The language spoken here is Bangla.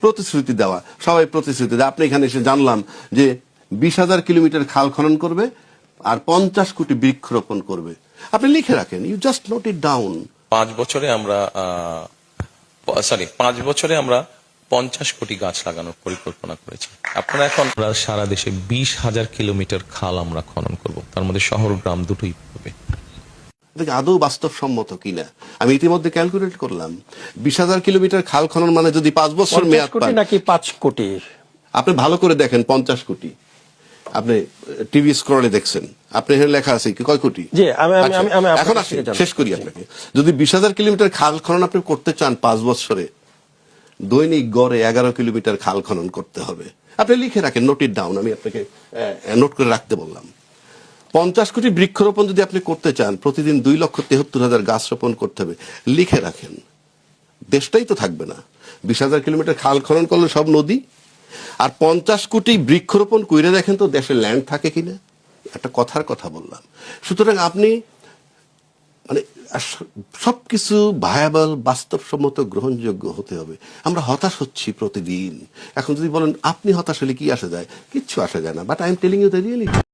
প্রতিশ্রুতি দেওয়া, সবাই প্রতিশ্রুতি দেয়। আপনি এখানে এসে জানলাম যে 20,000 কিলোমিটার খাল খনন করবে আর 50 কোটি বৃক্ষরোপণ করবে। আপনি লিখে রাখেন, you just note it down. 5 বছরে আমরা 50 কোটি গাছ লাগানোর পরিকল্পনা করেছি। আপনারা এখন সারা দেশে 20,000 কিলোমিটার খাল আমরা খনন করব, তার মধ্যে শহর গ্রাম দুটোই পড়বে। আদৌ বাস্তবসম্মত কিনা আমি ইতিমধ্যে ক্যালকুলেট করলাম। 20,000 কিলোমিটার খাল খনন মানে যদি 5 বছর মেয়াদ পান, নাকি 5 কোটি, আপনি ভালো করে দেখেন 50 কোটি। আপনি টিভি স্ক্রলে দেখছেন, আপনি এখানে লেখা আছে কি কয় কোটি। এখন আসি শেষ করি আপনাকে। যদি 20,000 কিলোমিটার খাল খনন আপনি করতে চান 5 বছরে, দৈনিক গড়ে 11 কিলোমিটার খাল খনন করতে হবে। আপনি লিখে রাখেন, নোট ইট ডাউন। আমি আপনাকে নোট করে রাখতে বললাম। 50 কোটি বৃক্ষরোপণ যদি আপনি করতে চান, প্রতিদিন 2,73,000 গাছ রোপণ করতে হবে। লিখে রাখেন, দেশটাই তো থাকবে না। 20,000 কিলোমিটার খাল খনন করলে সব নদী, আর 50 কোটি বৃক্ষরোপণ কইরে দেখেন তো দেশে ল্যান্ড থাকে কিনা। একটা কথার কথা বললাম। সুতরাং আপনি মানে সবকিছু ভায়াবল, বাস্তবসম্মত, গ্রহণযোগ্য হতে হবে। আমরা হতাশ হচ্ছি প্রতিদিন। এখন যদি বলেন আপনি হতাশ হলে কি আসে যায়, কিচ্ছু আসে যায় না। But I am telling you the reality.